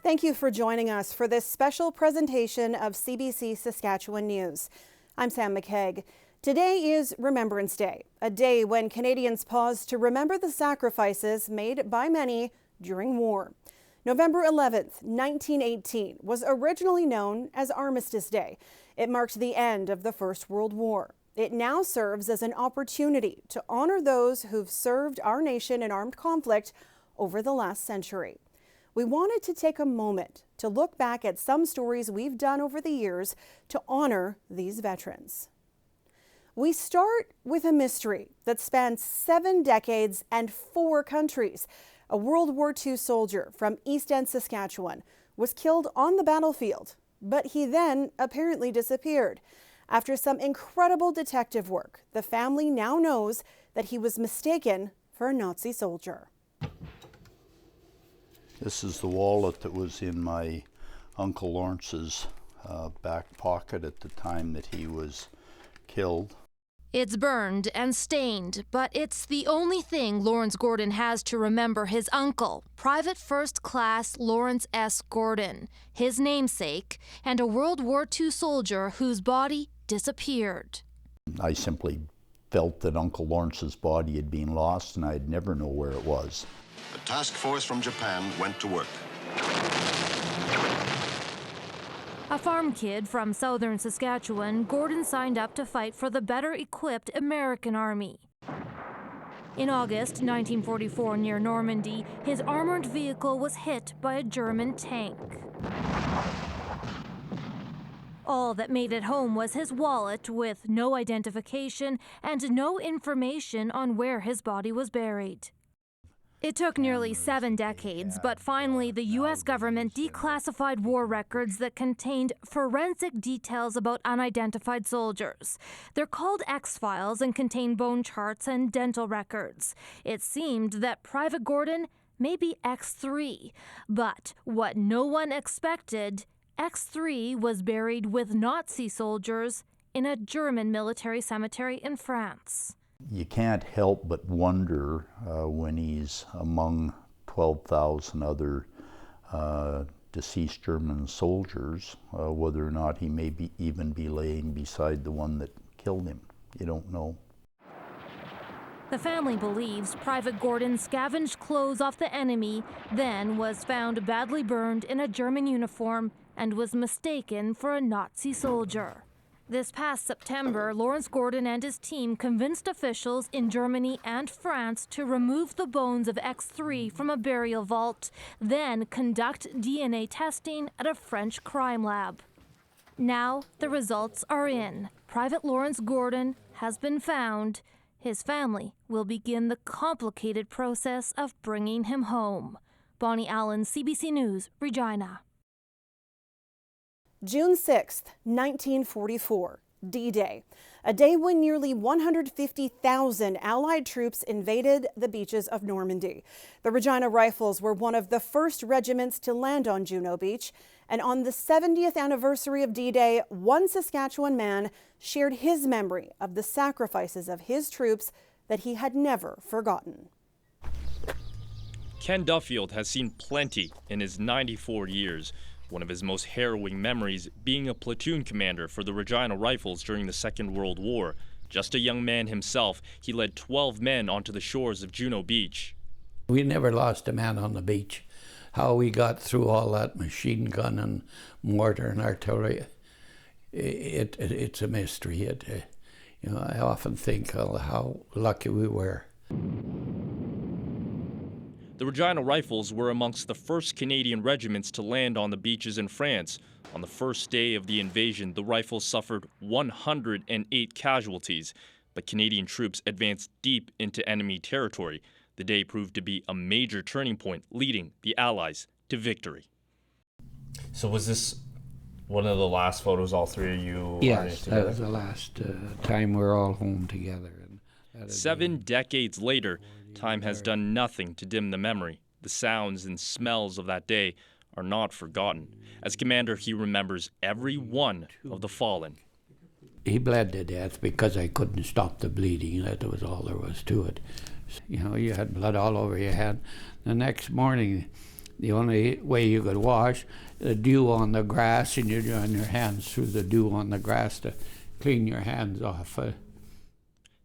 Thank you for joining us for this special presentation of CBC Saskatchewan News. I'm Sam McKeag. Today is Remembrance Day, a day when Canadians pause to remember the sacrifices made by many during war. November 11th, 1918 was originally known as Armistice Day. It marked the end of the First World War. It now serves as an opportunity to honor those who've served our nation in armed conflict over the last century. We wanted to take a moment to look back at some stories we've done over the years to honor these veterans. We start with a mystery that spans 7 decades and 4 countries. A World War II soldier from East End, Saskatchewan, was killed on the battlefield, but he then apparently disappeared. After some incredible detective work, the family now knows that he was mistaken for a Nazi soldier. This is the wallet that was in my Uncle Lawrence's back pocket at the time that he was killed. It's burned and stained, but it's the only thing Lawrence Gordon has to remember his uncle, Private First Class Lawrence S. Gordon, his namesake, and a World War II soldier whose body disappeared. I simply felt that Uncle Lawrence's body had been lost and I'd never know where it was. A task force from Japan went to work. A farm kid from southern Saskatchewan, Gordon signed up to fight for the better-equipped American Army. In August 1944, near Normandy, his armored vehicle was hit by a German tank. All that made it home was his wallet, with no identification and no information on where his body was buried. It took nearly 7 decades, but finally the U.S. government declassified war records that contained forensic details about unidentified soldiers. They're called X-Files and contain bone charts and dental records. It seemed that Private Gordon may be X3, but what no one expected, X3 was buried with Nazi soldiers in a German military cemetery in France. You can't help but wonder when he's among 12,000 other deceased German soldiers, whether or not he may even be laying beside the one that killed him. You don't know. The family believes Private Gordon scavenged clothes off the enemy, then was found badly burned in a German uniform and was mistaken for a Nazi soldier. This past September, Lawrence Gordon and his team convinced officials in Germany and France to remove the bones of X3 from a burial vault, then conduct DNA testing at a French crime lab. Now the results are in. Private Lawrence Gordon has been found. His family will begin the complicated process of bringing him home. Bonnie Allen, CBC News, Regina. June 6th, 1944, D-Day, a day when nearly 150,000 Allied troops invaded the beaches of Normandy. The Regina Rifles were one of the first regiments to land on Juno Beach, and on the 70th anniversary of D-Day, one Saskatchewan man shared his memory of the sacrifices of his troops that he had never forgotten. Ken Duffield has seen plenty in his 94 years. One of his most harrowing memories being a platoon commander for the Regina Rifles during the Second World War. Just a young man himself, he led 12 men onto the shores of Juno Beach. We never lost a man on the beach. How we got through all that machine gun and mortar and artillery, it's a mystery. I often think how lucky we were. The Regina Rifles were amongst the first Canadian regiments to land on the beaches in France. On the first day of the invasion, the Rifles suffered 108 casualties, but Canadian troops advanced deep into enemy territory. The day proved to be a major turning point, leading the Allies to victory. So was this one of the last photos all three of you? Yes, that was the last time we were all home together. 7 decades later, time has done nothing to dim the memory. The sounds and smells of that day are not forgotten. As commander, he remembers every one of the fallen. He bled to death because I couldn't stop the bleeding. That was all there was to it. You had blood all over your head. The next morning, The only way you could wash, the dew on the grass, and you'd run your hands through the dew on the grass to clean your hands off.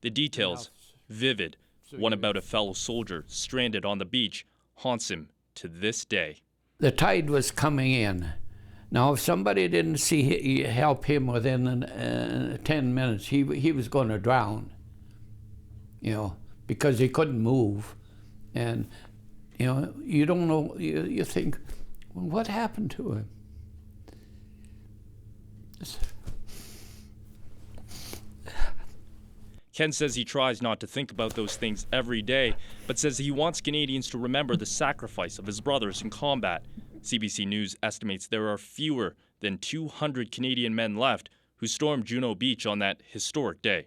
The details, vivid. One about a fellow soldier stranded on the beach haunts him to this day. The tide was coming in. Now, if somebody didn't help him within 10 minutes, he was going to drown, because he couldn't move. And, you don't know, you think, well, what happened to him? Ken says he tries not to think about those things every day, but says he wants Canadians to remember the sacrifice of his brothers in combat. CBC News estimates there are fewer than 200 Canadian men left who stormed Juno Beach on that historic day.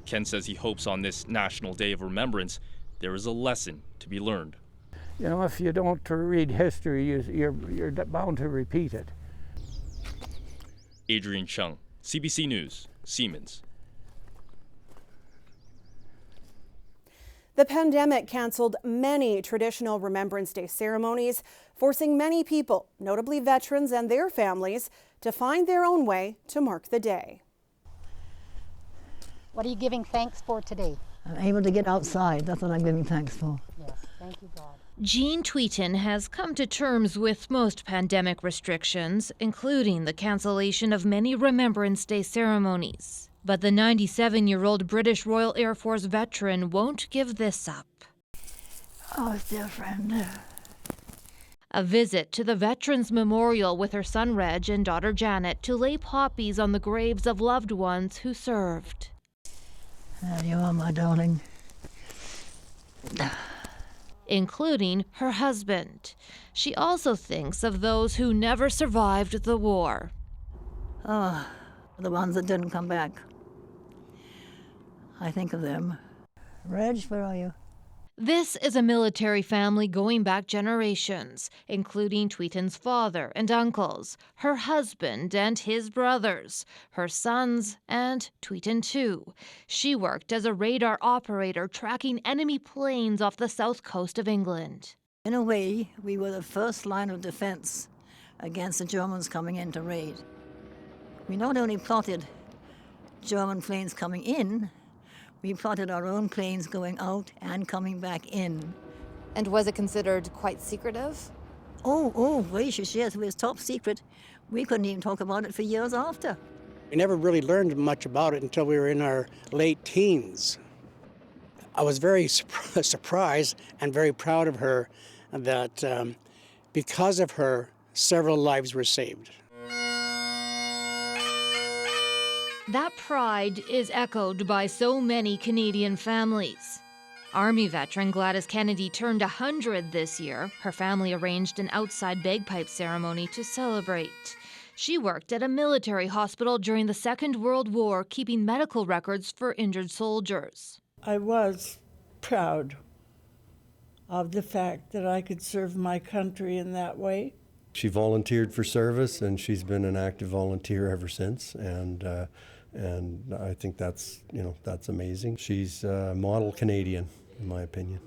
Ken says he hopes on this National Day of Remembrance there is a lesson to be learned. If you don't read history, you're bound to repeat it. Adrian Chung, CBC News, Siemens. The pandemic canceled many traditional Remembrance Day ceremonies, forcing many people, notably veterans and their families, to find their own way to mark the day. What are you giving thanks for today? I'm able to get outside. That's what I'm giving thanks for. Yes, thank you, God. Jean Tweeton has come to terms with most pandemic restrictions, including the cancellation of many Remembrance Day ceremonies. But the 97-year-old British Royal Air Force veteran won't give this up. Oh, dear friend. A visit to the Veterans Memorial with her son Reg and daughter Janet to lay poppies on the graves of loved ones who served. There you are, my darling. Including her husband. She also thinks of those who never survived the war. Oh, the ones that didn't come back. I think of them. Reg, where are you? This is a military family going back generations, including Tweeton's father and uncles, her husband and his brothers, her sons, and Tweeton too. She worked as a radar operator tracking enemy planes off the south coast of England. In a way, we were the first line of defense against the Germans coming in to raid. We not only plotted German planes coming in, we plotted our own planes going out and coming back in. And was it considered quite secretive? Oh, gracious, yes, it was top secret. We couldn't even talk about it for years after. We never really learned much about it until we were in our late teens. I was very surprised and very proud of her that because of her, several lives were saved. That pride is echoed by so many Canadian families. Army veteran Gladys Kennedy turned 100 this year. Her family arranged an outside bagpipe ceremony to celebrate. She worked at a military hospital during the Second World War, keeping medical records for injured soldiers. I was proud of the fact that I could serve my country in that way. She volunteered for service, and she's been an active volunteer ever since, and I think that's amazing. She's a model Canadian, in my opinion.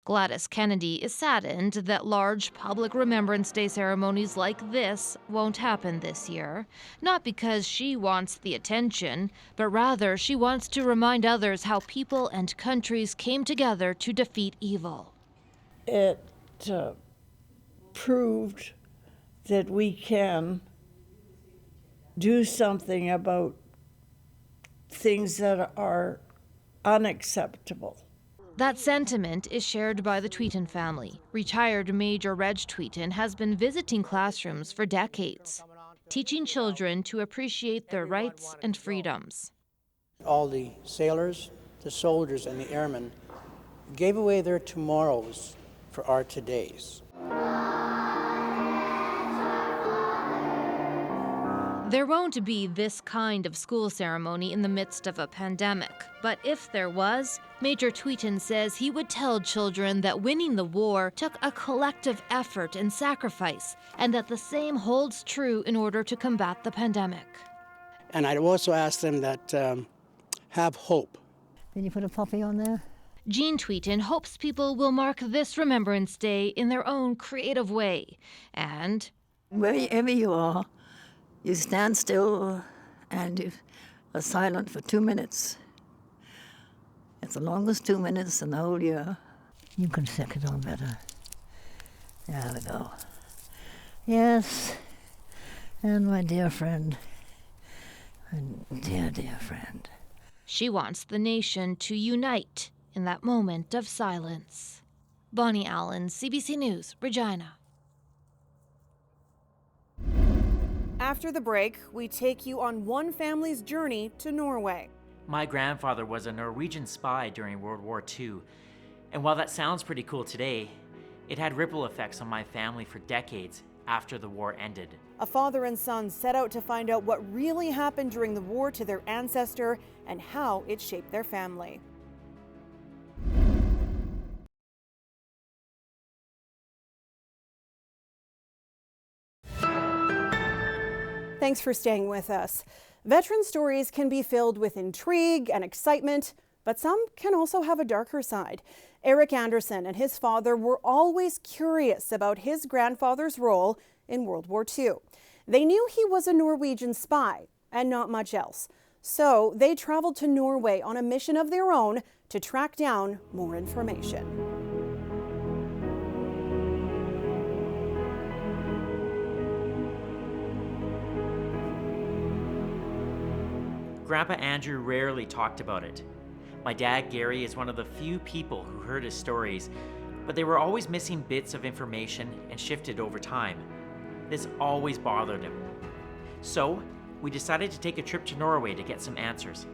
Gladys Kennedy is saddened that large public Remembrance Day ceremonies like this won't happen this year. Not because she wants the attention, but rather she wants to remind others how people and countries came together to defeat evil. It proved that we can do something about things that are unacceptable. That sentiment is shared by the Tweeton family. Retired Major Reg Tweeton has been visiting classrooms for decades, teaching children to appreciate their rights and freedoms. All the sailors, the soldiers, and the airmen gave away their tomorrows for our todays. There won't be this kind of school ceremony in the midst of a pandemic, but if there was, Major Tweeton says he would tell children that winning the war took a collective effort and sacrifice, and that the same holds true in order to combat the pandemic. And I'd also ask them that have hope. Did you put a poppy on there? Jean Tweeton hopes people will mark this Remembrance Day in their own creative way. And wherever you are, you stand still and you are silent for 2 minutes. It's the longest 2 minutes in the whole year. You can stick it on better. There we go. Yes, and my dear friend, my dear, dear friend. she wants the nation to unite in that moment of silence. Bonnie Allen, CBC News, Regina. After the break, we take you on one family's journey to Norway. My grandfather was a Norwegian spy during World War II. And while that sounds pretty cool today, it had ripple effects on my family for decades after the war ended. A father and son set out to find out what really happened during the war to their ancestor and how it shaped their family. Thanks for staying with us. Veteran stories can be filled with intrigue and excitement, but some can also have a darker side. Eric Anderson and his father were always curious about his grandfather's role in World War II. They knew he was a Norwegian spy and not much else. So they traveled to Norway on a mission of their own to track down more information. Grandpa Andrew rarely talked about it. My dad, Gary, is one of the few people who heard his stories, but they were always missing bits of information and shifted over time. This always bothered him. So, we decided to take a trip to Norway to get some answers.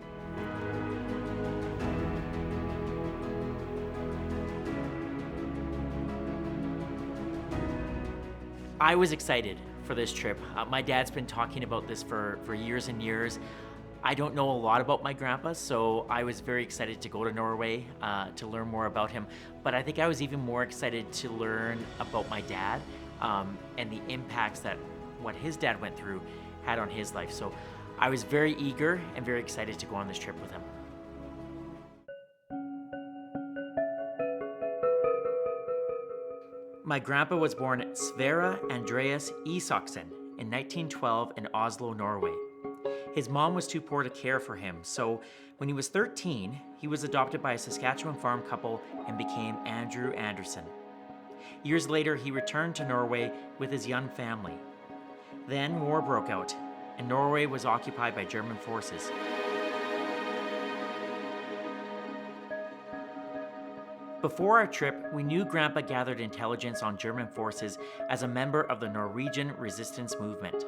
I was excited for this trip. My dad's been talking about this for years and years. I don't know a lot about my grandpa, so I was very excited to go to Norway to learn more about him. But I think I was even more excited to learn about my dad and the impacts that what his dad went through had on his life. So I was very eager and very excited to go on this trip with him. My grandpa was born Sverre Andreas Isaksen in 1912 in Oslo, Norway. His mom was too poor to care for him, so when he was 13, he was adopted by a Saskatchewan farm couple and became Andrew Anderson. Years later, he returned to Norway with his young family. Then war broke out, and Norway was occupied by German forces. Before our trip, we knew Grandpa gathered intelligence on German forces as a member of the Norwegian resistance movement.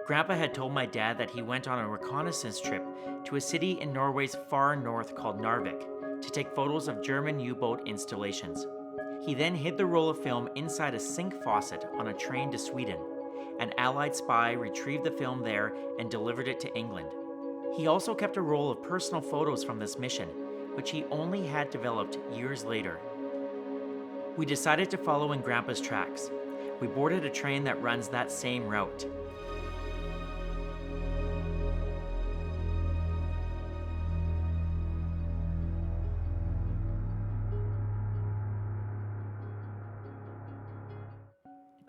Grandpa had told my dad that he went on a reconnaissance trip to a city in Norway's far north called Narvik to take photos of German U-boat installations. He then hid the roll of film inside a sink faucet on a train to Sweden. An Allied spy retrieved the film there and delivered it to England. He also kept a roll of personal photos from this mission, which he only had developed years later. We decided to follow in Grandpa's tracks. We boarded a train that runs that same route.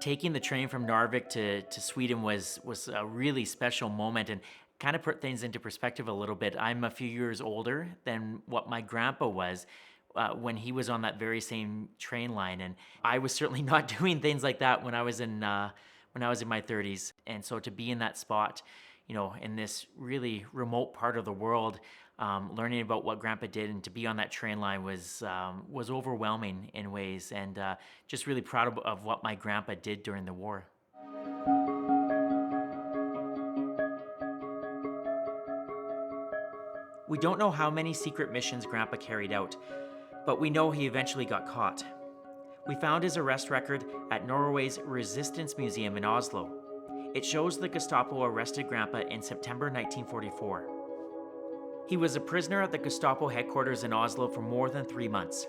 Taking the train from Narvik to Sweden was a really special moment and kind of put things into perspective a little bit. I'm a few years older than what my grandpa was when he was on that very same train line, and I was certainly not doing things like that when I was in my 30s. And so to be in that spot, you know, in this really remote part of the world, learning about what Grandpa did and to be on that train line was overwhelming in ways, and just really proud of what my grandpa did during the war. We don't know how many secret missions Grandpa carried out, but we know he eventually got caught. We found his arrest record at Norway's Resistance Museum in Oslo. It shows the Gestapo arrested Grandpa in September 1944. He was a prisoner at the Gestapo headquarters in Oslo for more than 3 months.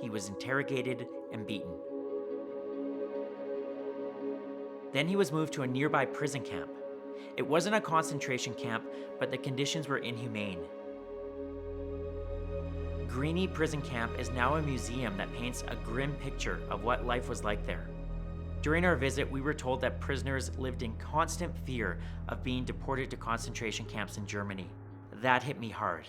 He was interrogated and beaten. Then he was moved to a nearby prison camp. It wasn't a concentration camp, but the conditions were inhumane. Greenie prison camp is now a museum that paints a grim picture of what life was like there. During our visit, we were told that prisoners lived in constant fear of being deported to concentration camps in Germany. That hit me hard.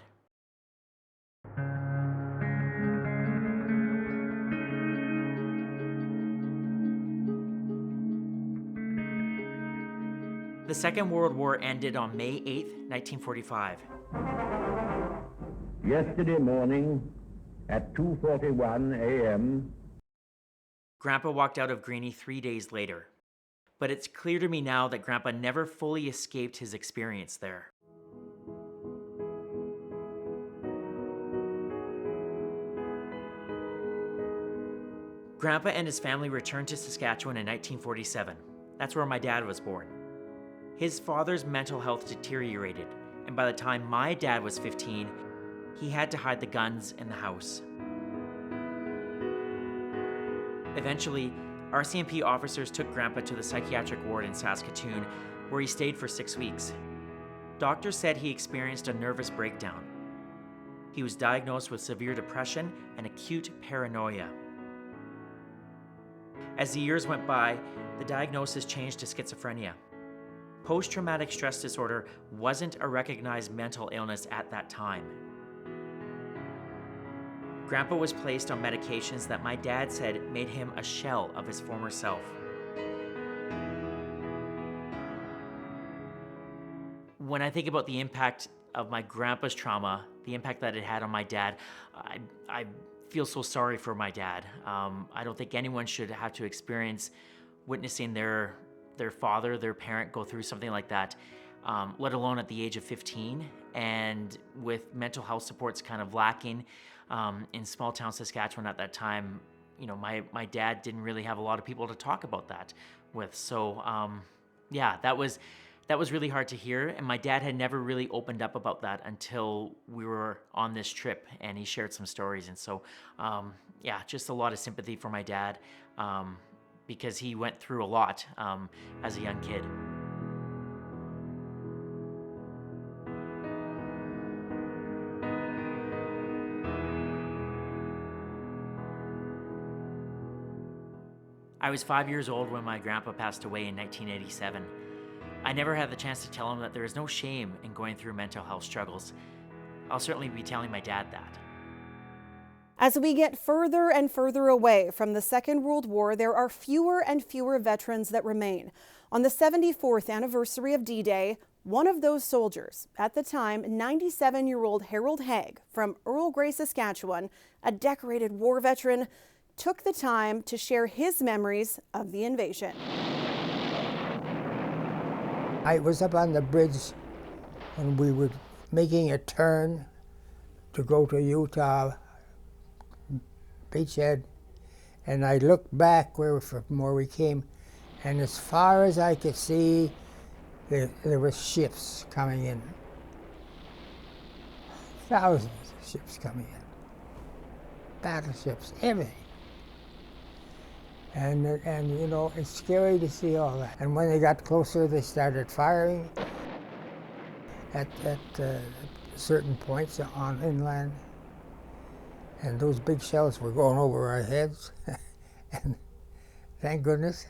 The Second World War ended on May 8, 1945. Yesterday morning at 2:41 a.m., Grandpa walked out of Greenie 3 days later. But it's clear to me now that Grandpa never fully escaped his experience there. Grandpa and his family returned to Saskatchewan in 1947. That's where my dad was born. His father's mental health deteriorated, and by the time my dad was 15, he had to hide the guns in the house. Eventually, RCMP officers took Grandpa to the psychiatric ward in Saskatoon, where he stayed for 6 weeks. Doctors said he experienced a nervous breakdown. He was diagnosed with severe depression and acute paranoia. As the years went by, the diagnosis changed to schizophrenia. Post-traumatic stress disorder wasn't a recognized mental illness at that time. Grandpa was placed on medications that my dad said made him a shell of his former self. When I think about the impact of my grandpa's trauma, the impact that it had on my dad, I feel so sorry for my dad. I don't think anyone should have to experience witnessing their father, their parent, go through something like that, let alone at the age of 15, and with mental health supports kind of lacking. In small town Saskatchewan at that time, you know, my dad didn't really have a lot of people to talk about that with. So, yeah, that was really hard to hear. And my dad had never really opened up about that until we were on this trip, and he shared some stories. And so, yeah, just a lot of sympathy for my dad because he went through a lot as a young kid. I was 5 years old when my grandpa passed away in 1987. I never had the chance to tell him that there is no shame in going through mental health struggles. I'll certainly be telling my dad that. As we get further and further away from the Second World War, there are fewer and fewer veterans that remain. On the 74th anniversary of D-Day, one of those soldiers, at the time 97-year-old Harold Haig from Earl Grey, Saskatchewan, a decorated war veteran, took the time to share his memories of the invasion. I was up on the bridge when we were making a turn to go to Utah beachhead, and I looked back from where we came, and as far as I could see, there were ships coming in. Thousands of ships coming in. Battleships, everything. And you know, it's scary to see all that. And when they got closer, they started firing at certain points on inland. And those big shells were going over our heads. And thank goodness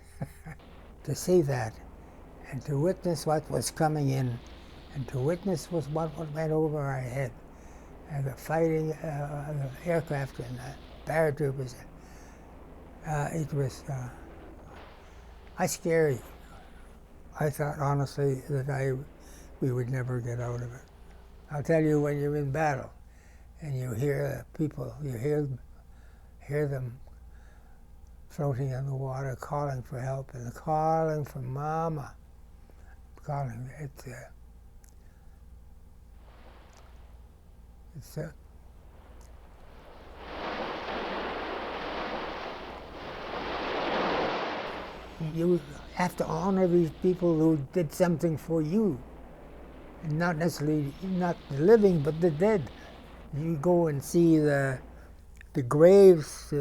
to see that and to witness what was coming in and to witness what went over our head. And the fighting aircraft and the paratroopers. It was scary. I thought honestly that we would never get out of it. I'll tell you, when you're in battle and you hear people, you hear them floating in the water, calling for help and calling for Mama, calling. You have to honor these people who did something for you, and not necessarily not the living, but the dead. You go and see the graves,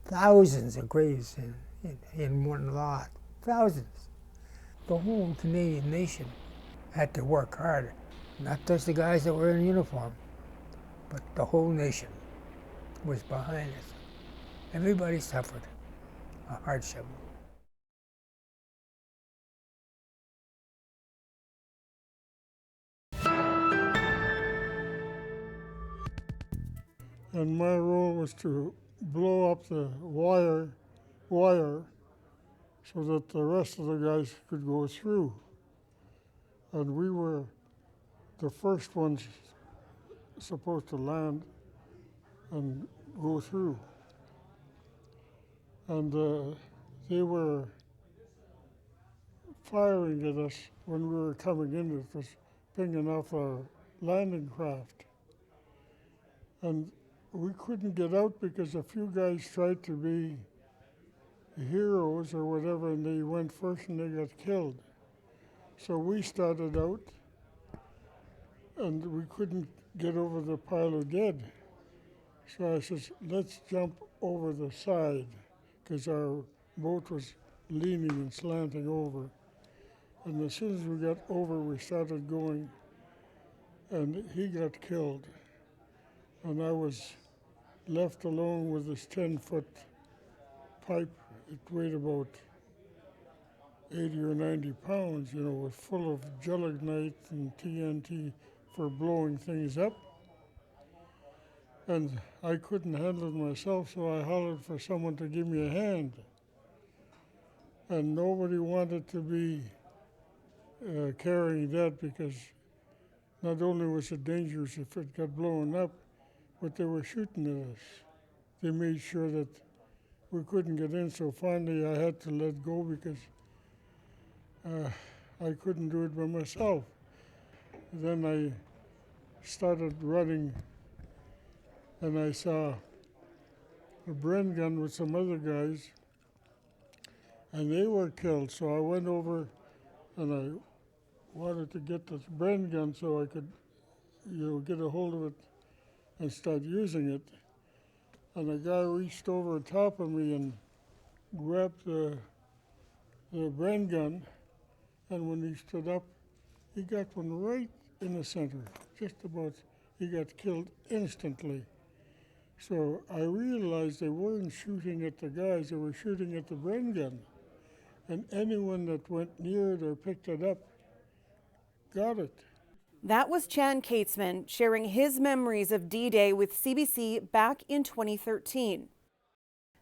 thousands of graves in one lot, thousands. The whole Canadian nation had to work hard, not just the guys that were in uniform. but the whole nation was behind it. Everybody suffered a hardship. And my role was to blow up the wire so that the rest of the guys could go through. And we were the first ones supposed to land and go through. And they were firing at us when we were coming in. It was pinging off our landing craft. And we couldn't get out because a few guys tried to be heroes or whatever, and they went first and they got killed. So we started out, and we couldn't get over the pile of dead. So I says, let's jump over the side, because our boat was leaning and slanting over. And as soon as we got over, we started going, and he got killed. And I was left alone with this 10-foot pipe. It weighed about 80 or 90 pounds, you know, was full of gelignite and TNT for blowing things up. And I couldn't handle it myself, so I hollered for someone to give me a hand. And nobody wanted to be carrying that, because not only was it dangerous if it got blown up, but they were shooting at us. They made sure that we couldn't get in, so finally I had to let go because I couldn't do it by myself. Then I started running, and I saw a Bren gun with some other guys, and they were killed. So I went over and I wanted to get this Bren gun so I could, you know, get a hold of it and start using it. And a guy reached over top of me and grabbed the Bren gun, and when he stood up, he got one right in the center, just about. He got killed instantly. So I realized they weren't shooting at the guys, they were shooting at the Bren gun. And anyone that went near it or picked it up got it. That was Chan Catesman sharing his memories of D-Day with CBC back in 2013.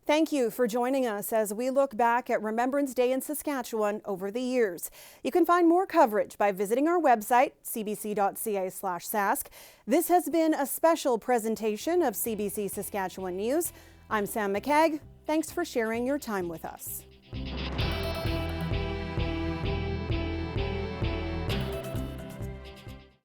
Thank you for joining us as we look back at Remembrance Day in Saskatchewan over the years. You can find more coverage by visiting our website, cbc.ca/sask. This has been a special presentation of CBC Saskatchewan News. I'm Sam McKegg. Thanks for sharing your time with us.